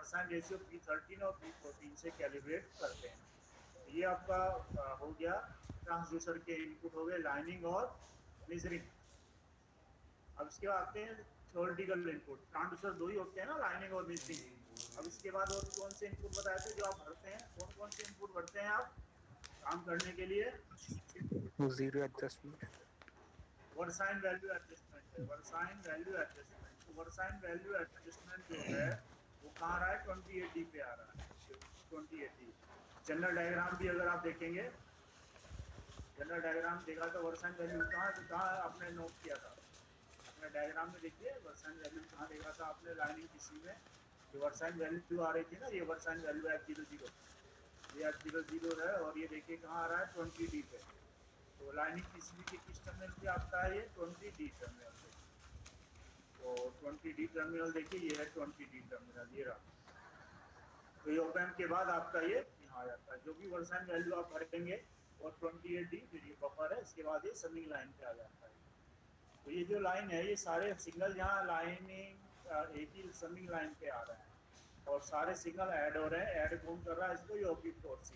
Versine ratio P13 और P14 से calibrate करते हैं। ये आपका हो गया ट्रांसड्यूसर के इनपुट हो गए लाइनिंग और मेजरिंग। अब इसके बाद आते हैं थ्योरेटिकल इनपुट। ट्रांसड्यूसर दो ही होते हैं ना, लाइनिंग और मेजरिंग। अब इसके बाद और कौन से इनपुट बताए थे जो आप भरते हैं? कौन कौन से इनपुट भरते हैं आप काम करने के लिए? Zero adjustment, versine value adjustment है, वर्साइन वैल्यू एडजस्टमेंट। तो वर्साइन वैल्यू एडजस्टमेंट जो है वो कहाँ आ रहा है? 2080 पे आ रहा है, 2080। जनरल डायग्राम भी अगर आप देखेंगे, जनरल डायग्राम देखा तो वर्साइन वैल्यू कहाँ आपने नोट किया था? अपने डायग्राम में देखिए वर्साइन वैल्यू कहाँ देखा था आपने? लाइनिंग किसी में ये वर्साइन वैल्यू आ रही थी ना, ये वर्साइन वैल्यू F00, ये F00 है। और ये देखिए कहाँ आ रहा है? 20D पे। तो लाइनिंग पीसीबी के किस टर्मिनल पे आता है? ये 20D टर्मिनल पे। तो 20D टर्मिनल देखिए, ये है 20D टर्मिनल, ये रहा। तो ये ओपन के बाद आपका ये यहाँ आ जाता है, जो भी वर्साइन वैल्यू आप भरेंगे और 28D फिर ये बफर है, इसके बाद ये समिंग लाइन पे आ जाता है। तो ये जो लाइन है ये सारे सिग्नल यहाँ लाइनिंग एक ही समिंग लाइन पे आ रहे हैं और सारे सिग्नल ऐड हो रहे हैं। ऐड कौन कर रहा है इसको? ये OP4C,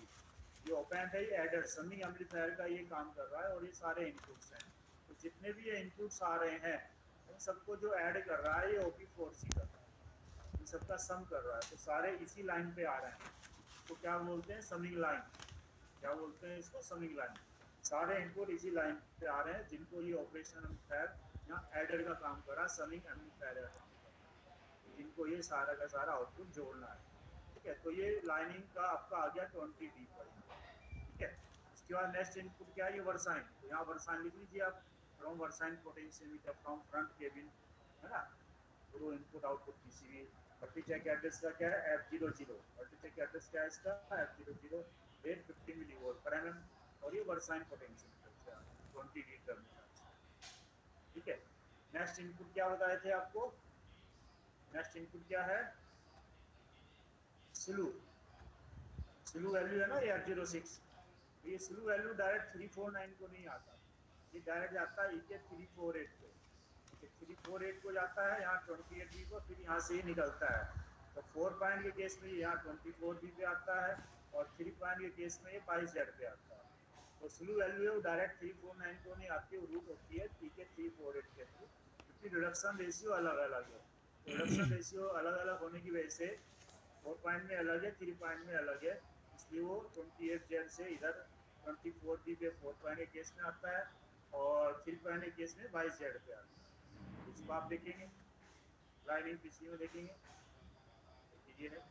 ये ओपैम्प है, ये एडर समिंग एम्पलीफायर का ये काम कर रहा है। और ये सारे इनपुट्स हैं, तो जितने भी ये इनपुट्स आ रहे हैं उन सबको जो ऐड कर रहा है ये OP4C कर रहा है, इन सबका सम कर रहा है। तो सारे इसी लाइन पे आ रहे हैं, तो क्या बोलते हैं? Summing line. क्या बोलते हैं इसको? Summing line. सारे इनपुट इसी लाइन पे आ रहे हैं जिनको ये ऑपरेशन एम्पलीफायर यहाँ एडर का काम कर रहा है, समिंग एम्पलीफायर, जिनको ये सारा का सारा आउटपुट जोड़ना है। ठीक है, तो ये लाइनिंग का आपका आ गया 20D पर। ठीक है, इसके बाद नेक्स्ट इनपुट क्या है? ये वर्साइन। तो यहाँ वर्साइन लिख लीजिए आप, from versine potentiometer from front cabin, है ना। तो इनपुट आउटपुट पीसीबी। मल्टीचेक एड्रेस का क्या है? F00। मल्टीचेक एड्रेस क्या है इसका? F00 रेट 50 मिलीवोल्ट पर एमएम। और ये वर्साइन पोटेंशियोमीटर से आ रहा है 20D टर्मिनल से। ठीक है, नेक्स्ट इनपुट क्या बताए थे आपको? नेक्स्ट इनपुट क्या है? स्लू। स्लू वैल्यू है ना ये F06। ये स्लू वैल्यू डायरेक्ट 349 को नहीं आता, ये डायरेक्ट जाता है EK 348 को। ये 348 को जाता है यहाँ 28B को, फिर यहाँ से ही निकलता है। तो 4 पॉइंट के केस में यहाँ 24B पे आता है और 3 पॉइंट के केस में ये 22Z पे आता है। तो स्लू वैल्यू है वो डायरेक्ट 349 को नहीं आती, वो रूट होती है EK 348 के थ्रू, क्योंकि रिडक्शन रेशियो अलग अलग है। तो रिडक्शन रेशियो अलग अलग होने की वजह से 4 पॉइंट में अलग है, 3 पॉइंट में अलग है, इसलिए वो 28Z से इधर 24B पे 4 पॉइंट के केस में आता है और 3 पॉइंट के केस में 22Z पे आता है। इसको आप देखेंगे लाइनिंग पीसीबी में देखेंगे, ये है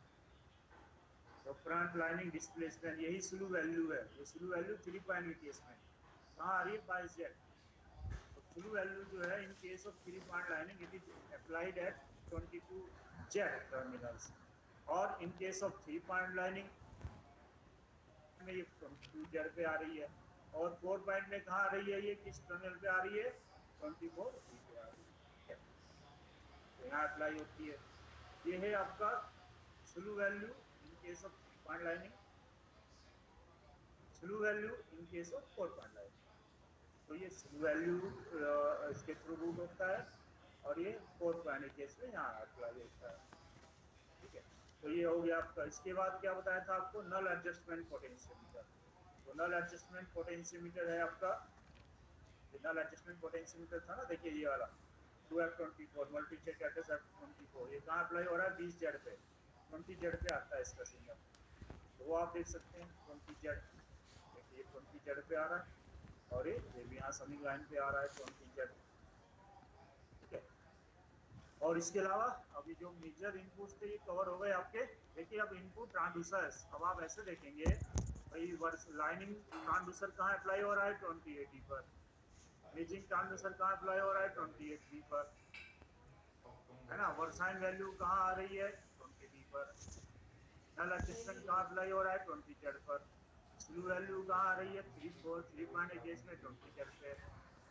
तो फ्रंट लाइनिंग डिस्प्लेसमेंट, यही स्लू वैल्यू है। ये स्लू वैल्यू 3 पॉइंट के केस में कहाँ आ रही है? 22Z। तो स्लू वैल्यू जो है in case of 3 point lining it is applied at 22Z terminals, और in case of 3 point lining में ये 22Z पे आ रही है। और 4 पॉइंट में कहाँ आ रही है? ये किस टर्मिनल पे आ रही है? 24B पे आ रही है। तो यहाँ अप्लाई होती है। ये है आपका slew value in case of 3 point lining, slew value in case of 4 point lining. तो ये स्लू वैल्यू इसके थ्रू रूट होता है और ये 4 पॉइंट के केस में यहाँ अप्लाई होता है। ठीक है, तो ये हो गया आपका। इसके बाद क्या बताया था आपको? नल एडजस्टमेंट पोटेंशियोमीटर। तो नल एडजस्टमेंट पोटेंशियोमीटर है आपका, नल एडजस्टमेंट पोटेंशियोमीटर था ना, देखिए ये वाला 2F24 multi check address F24, ये कहाँ अप्लाई हो रहा है? 20Z पे, 20Z पे आता है इसका सिग्नल। तो वो आप देख सकते हैं 20Z, देखिए 20Z पे आ रहा है और ये भी यहाँ समिंग लाइन पे आ रहा है 20Z। ठीक है, और इसके अलावा अभी जो मेजर इनपुट्स थे ये कवर हो गए आपके। देखिए अब इनपुट ट्रांसड्यूसर्स, अब आप ऐसे देखेंगे भाई लाइनिंग ट्रांसड्यूसर कहाँ अप्लाई हो रहा है? 2080 पर। मेजिंग ट्रांसड्यूसर कहाँ अप्लाई हो रहा है? 28B पर, है ना। वर्साइन वैल्यू कहाँ आ रही है? 20D पर। नल एडजस्टमेंट कहाँ अप्लाई हो रहा है? 20Z पर। स्लू वैल्यू कहाँ आ रही है? 3 पॉइंट केस में 20Z पे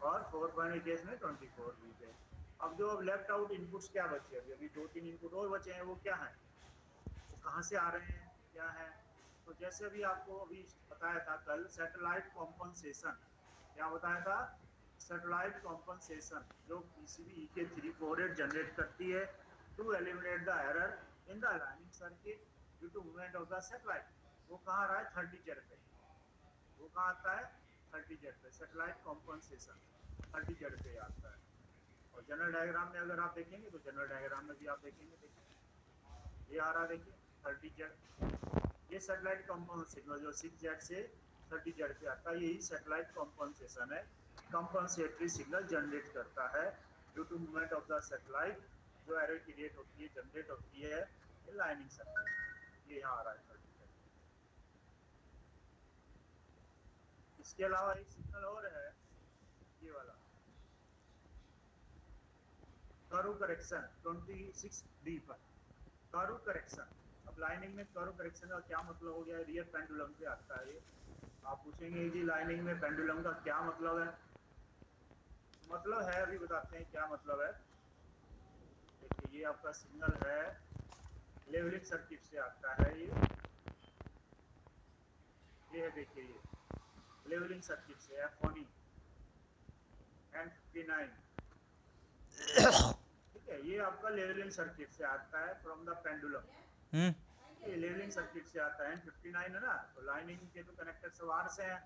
और 4 पॉइंट केस में 24B पे। अब जो अब लेफ्ट आउट इनपुट्स क्या बचे? अभी अभी 2-3 इनपुट और बचे हैं, वो क्या है? वो कहाँ से आ रहे हैं, क्या है? तो जैसे अभी आपको अभी बताया था कल, सैटेलाइट कॉम्पनसेशन। क्या बताया था? सैटेलाइट कॉम्पनसेशन जो पीसीबी EK 348 जनरेट करती है to eliminate the error in the aligning circuit due to movement of the satellite. वो कहाँ आ रहा है 30 जेड पे, वो कहाँ आता है 30 जेड पे, सेटेलाइट कॉम्पनसेशन 30 जेड पे आता है। और जनरल डायग्राम में अगर आप देखेंगे तो जनरल डायग्राम में भी आप देखेंगे, देखिए ये आ रहा है, देखिए 30 जेड, ये सेटेलाइट कॉम्पन सिग्नल जो 6 जेड से 30 जेड पे आता है, यही सेटेलाइट कॉम्पनसेशन है, कंपनसेटरी सिग्नल जनरेट करता है due to movement of the satellite, जो एरर क्रिएट होती है, जनरेट होती है इन लाइनिंग सर्किट। ये यहाँ आ रहा है 30 जेड। इसके अलावा एक सिग्नल और है, ये वाला कर्व करेक्शन 26D पर, कर्व करेक्शन। अब लाइनिंग में कर्व करेक्शन का क्या मतलब हो गया, रियल पेंडुलम से आता है ये। आप पूछेंगे जी लाइनिंग में पेंडुलम का क्या मतलब है, मतलब है अभी बताते हैं क्या मतलब है। देखिए ये आपका सिग्नल है, लेवलिंग सर्किट से आता है ये है, देखिए ये लेवलिंग सर्किट से F1E N59, ठीक है, ये आपका लेवलिंग सर्किट से आता है फ्रॉम द पेंडुलम। ये लेवलिंग सर्किट से आता है, N59 है ना, तो लाइनिंग के तो कनेक्टर सवार से हैं,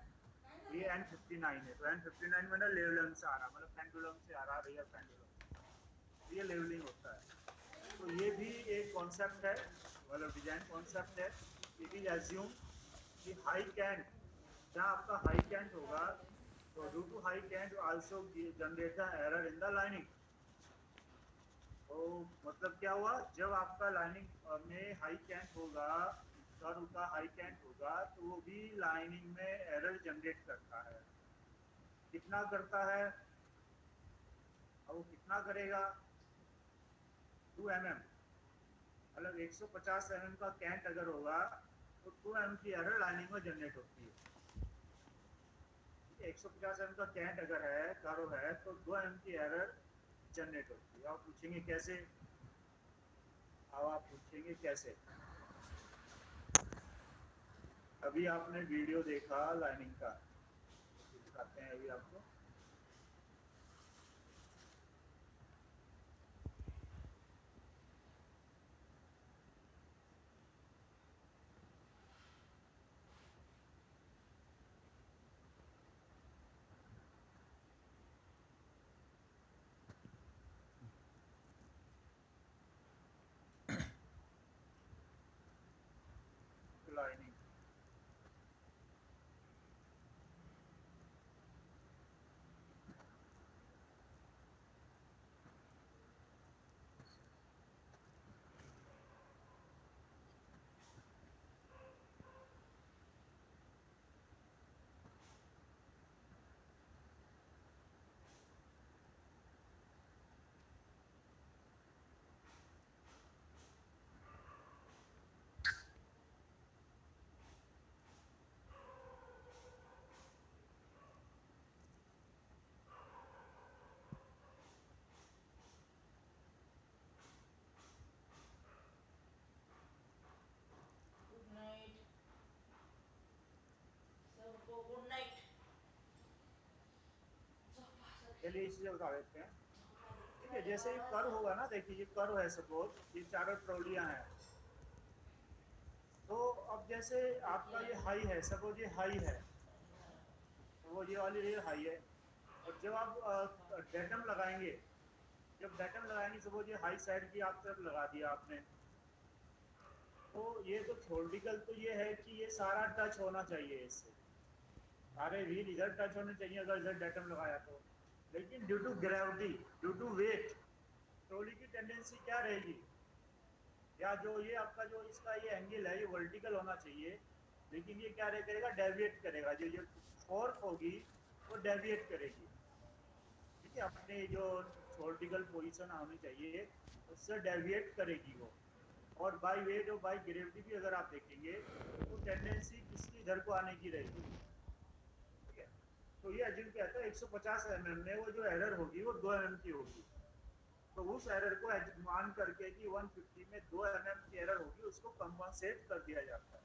ये N59 है, तो N59 में ना लेवलिंग से आ रहा, मतलब पेंडुलम से आ रहा, रियल पेंडुलम, ये लेवलिंग होता है। तो ये भी एक कॉन्सेप्ट है, मतलब डिजाइन कॉन्सेप्ट है। इट इज एज्यूम कि हाई कैंट, जहाँ आपका हाई कैंट होगा, तो due to high cant also generate the error in the lining. तो मतलब क्या हुआ, जब आपका लाइनिंग में हाई कैंट होगा, कर्व का हाई कैंट होगा, तो वो भी लाइनिंग में एरर जनरेट करता है। कितना करता है, अब वो कितना करेगा, 2 mm, मतलब 150 mm का कैंट अगर होगा तो 2 mm की एरर लाइनिंग में जनरेट होती है। 150 mm का कैंट अगर है, कर्व है, तो 2 mm की एरर जनरेट होती है। आप पूछेंगे कैसे, अब आप पूछेंगे कैसे, अभी आपने वीडियो देखा लाइनिंग का, दिखाते हैं अभी आपको। लाइनिंग गुड नाइट सबको, गुड नाइट। चलिए इसी से बता देते हैं। ठीक है, जैसे ये कर्व होगा ना, देखिए ये कर्व है, सपोज ये चारों ट्रॉलियां हैं, तो अब जैसे आपका ये हाई है, सपोज ये हाई है, तो वो ये वाली रेल हाई है, और जब आप डेटम लगाएंगे, जब डेटम लगाएंगे, सपोज ये हाई साइड की आप तरफ लगा दिया आपने, तो ये तो थ्योरेटिकल तो ये है कि ये सारा टच होना चाहिए इससे, सारे व्हील इधर टच होने चाहिए अगर इधर डेटम लगाया तो। लेकिन due to gravity, due to weight, trolley की टेंडेंसी क्या रहेगी, या जो ये आपका जो इसका ये एंगल है, ये वर्टिकल होना चाहिए, लेकिन ये क्या करेगा, डेविएट करेगा, जो ये फोर्स होगी वो डेविएट करेगी। ठीक है, अपने जो वर्टिकल पोजीशन होनी चाहिए उससे डेविएट करेगी वो। और बाय वेट और बाय ग्रेविटी भी अगर आप देखेंगे तो टेंडेंसी किसकी इधर को आने की रहेगी। ठीक है, तो ये अज्यूम कहता है 150 mm में वो जो एरर होगी वो 2 mm की होगी, तो उस एरर को मान करके कि 150 में 2 mm की एरर होगी, उसको कंपनसेट कर दिया जाता है।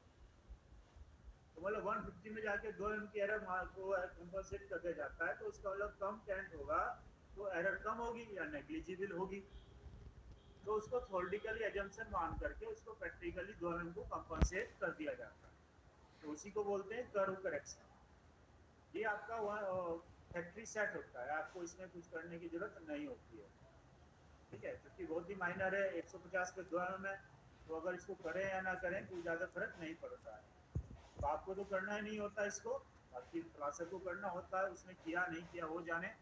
तो मतलब 150 में जाके 2 mm की एरर को कंपनसेट कर दिया जाता है, तो उसका मतलब कम कैंट होगा तो एरर कम होगी या नेग्लिजिबल होगी। तो उसको थ्योरेटिकली एजम्पशन मान करके उसको प्रैक्टिकली 2 mm को कंपनसेट कर दिया जाता है, तो उसी को बोलते हैं कर्व करेक्शन। ये आपका फैक्ट्री सेट होता है, आपको इसमें कुछ करने की जरूरत नहीं होती है, ठीक है, क्योंकि बहुत ही माइनर है, 150 पे 2 mm है, तो अगर इसको करें या ना करें कोई ज़्यादा फर्क नहीं पड़ता है। तो आपको तो करना ही नहीं होता इसको, बाकी क्लासर को करना होता है, उसने किया नहीं किया वो जाने,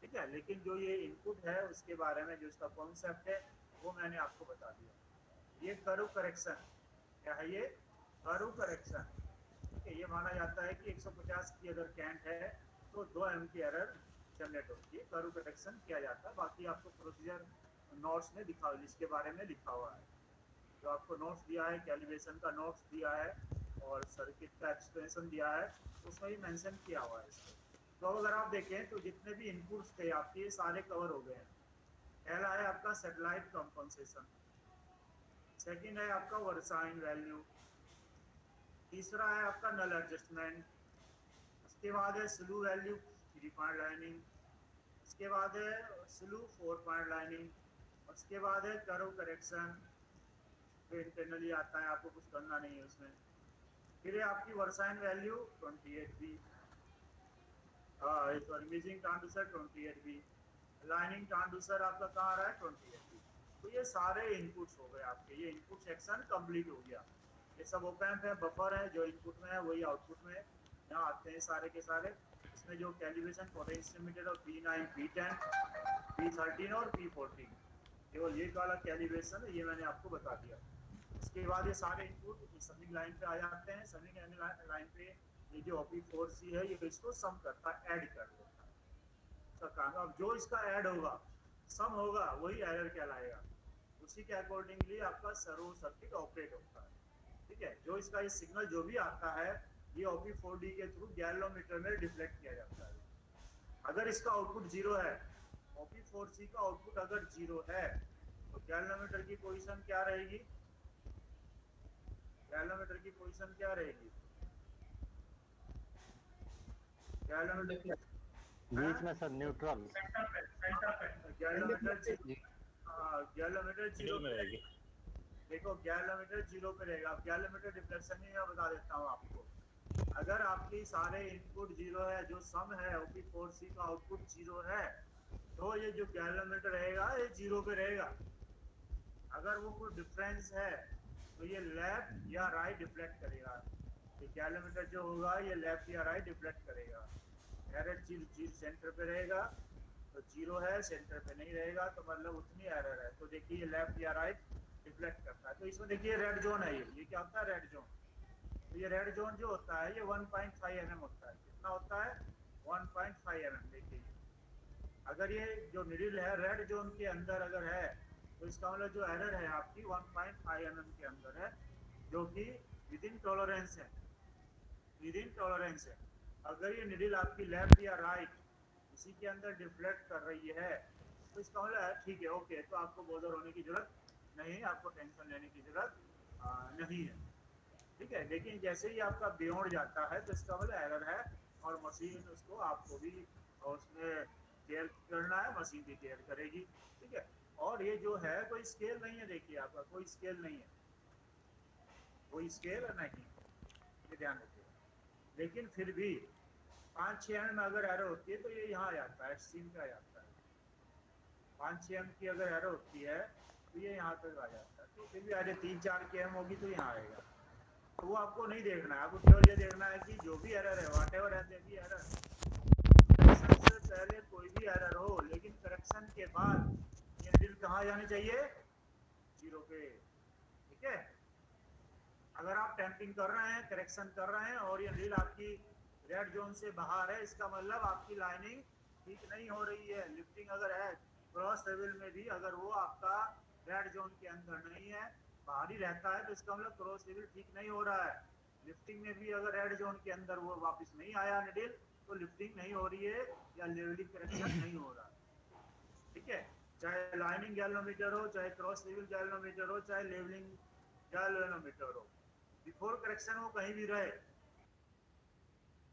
ठीक है। लेकिन जो ये इनपुट है उसके बारे में जो इसका कॉन्सेप्ट है वो मैंने आपको बता दिया। ये कर्व करेक्शन क्या है, ये कर्व करेक्शन, ठीक है। ये माना जाता है कि 150 की अगर कैंट है तो 2 mm की एरर जनरेट होती है, कर्व करेक्शन किया जाता है। बाकी आपको प्रोसीजर नोट्स में दिखा, इसके बारे में लिखा हुआ है, जो आपको नोट्स दिया है, कैलिब्रेशन का नोट्स दिया है और सर्किट का एक्सप्लेनेशन दिया है, उसमें भी मेंशन किया हुआ है इसको। तो अगर आप देखें तो जितने भी इनपुट्स थे आपके सारे कवर हो गए हैं। पहला है आपका सैटेलाइट कंपनसेशन, सेकंड है आपका वर्साइन वैल्यू, तीसरा है आपका नल एडजस्टमेंट, उसके बाद है स्लू वैल्यू 3 पॉइंट लाइनिंग, उसके बाद है स्लू 4 पॉइंट लाइनिंग, उसके बाद है कर्व करेक्शन, जो इंटरनली आता है, आपको कुछ करना नहीं है उसमें। फिर है आपकी versine value 28B, sorry imaging transducer 28B, lining transducer आपका कहाँ आ रहा है 28B। तो ये सारे इनपुट्स हो गए आपके, ये इनपुट सेक्शन कंप्लीट हो गया। ये सब ओपैम्प है, बफर है, जो इनपुट में है वही आउटपुट में है, यहाँ आते हैं सारे के सारे। इसमें जो कैलिब्रेशन पोटेंशियोमीटर और P9, P10, P13 और P14, केवल ये वाला कैलिब्रेशन है, ये मैंने आपको बता दिया। इसके बाद ये सारे इनपुट समिंग लाइन पे आ जाते हैं, समिंग लाइन पे ये जो OP4C है ये इसको सम करता है, ऐड कर देता है इसका काम। अब जो इसका ऐड होगा, सम होगा, वही एरर कहलाएगा, उसी के अकॉर्डिंगली आपका सर्वो सर्किट ऑपरेट होता है, ठीक है। जो इसका ये सिग्नल जो भी आता है ये OP4D के थ्रू गैलोमीटर में रिफ्लेक्ट किया जाता है। अगर इसका आउटपुट 0 है, OP4C का आउटपुट अगर 0 है तो गैलोमीटर की पोजीशन क्या रहेगी, गैलोमीटर की पोजीशन क्या रहेगी, गैलोमीटर बीच में sir neutral, galvanometer galvanometer 0 middle में पे रहेगी। देखो गैलोमीटर 0 पे रहेगा। अब गैलोमीटर डिफ्लेक्शन ही मैं बता देता हूँ आपको। अगर आपकी सारे इनपुट 0 है, जो सम है OP4C का आउटपुट 0 है, तो ये जो गैलोमीटर रहेगा ये 0 पे रहेगा। अगर वो कोई डिफरेंस है तो ये लेफ्ट या राइट डिफ्लेक्ट करेगा। ये गैलोमीटर जो होगा ये लेफ्ट या राइट डिफ्लेक्ट करेगा। एरर 0 सेंटर पे रहेगा तो 0 है, सेंटर पे नहीं रहेगा तो मतलब उतनी एरर है। तो देखिए ये लेफ्ट या राइट डिफ्लेक्ट करता है। तो इसमें देखिए रेड जोन है, ये क्या होता है, रेड जोन। तो ये रेड जोन जो होता है ये 1.5 mm होता है। कितना होता है, 1.5 mm। देखिए अगर ये जो निडिल है रेड जोन के अंदर अगर है तो इसका मतलब जो एरर है आपकी 1.5 mm के अंदर है, जो कि विद इन टॉलरेंस है, विद इन टॉलरेंस है। अगर ये निडिल आपकी लेफ्ट या राइट इसी के अंदर डिफ्लेक्ट कर रही है तो इसका मतलब ठीक है, ओके, तो आपको बोधर होने की जरूरत नहीं है, आपको टेंशन लेने की जरूरत नहीं है, ठीक है। लेकिन जैसे ही आपका बियॉन्ड जाता है तो इसका मतलब एरर है और मशीन उसको आपको भी उसमें केयर करना है, मशीन भी केयर करेगी, ठीक है। और ये जो है कोई स्केल नहीं है, देखिए आपका कोई स्केल नहीं है, कोई स्केल नहीं, ये ध्यान रखिए। लेकिन फिर भी 5-6 mm में अगर एरर होती है तो ये यहाँ आ जाता है, एक्सट्रीम पे आ जाता है। 5-6 mm की अगर एरर होती है तो ये यहाँ तक आ जाता है। तो फिर भी आज 3-4 की एम होगी तो यहाँ आएगा। तो वो आपको नहीं देखना है, आपको केवल ये देखना है कि जो भी एरर है, वॉट एवर है भी एरर, करेक्शन से पहले कोई भी एरर हो, लेकिन करेक्शन के बाद ये बिल कहाँ जानी चाहिए, 0 पे, ठीक है। अगर आप टैंपिंग कर रहे हैं, करेक्शन कर रहे हैं और ये रील आपकी रेड जोन से बाहर है, इसका मतलब आपकी लाइनिंग ठीक नहीं हो रही है। लिफ्टिंग अगर है क्रॉस लेवल में भी अगर वो आपका रेड जोन के अंदर नहीं है, बाहर ही रहता है, तो इसका मतलब क्रॉस लेवल ठीक नहीं हो रहा है। लिफ्टिंग में भी अगर रेड जोन के अंदर वो वापस नहीं आया निडिल, तो लिफ्टिंग नहीं हो रही है या लेवलिंग करेक्शन नहीं हो रहा है, ठीक है। चाहे लाइनिंग गैल्वेनोमीटर हो, चाहे क्रॉस लेवल गैल्वेनोमीटर हो, चाहे लेवलिंग गैल्वेनोमीटर हो, बिफोर करेक्शन वो कहीं भी रहे,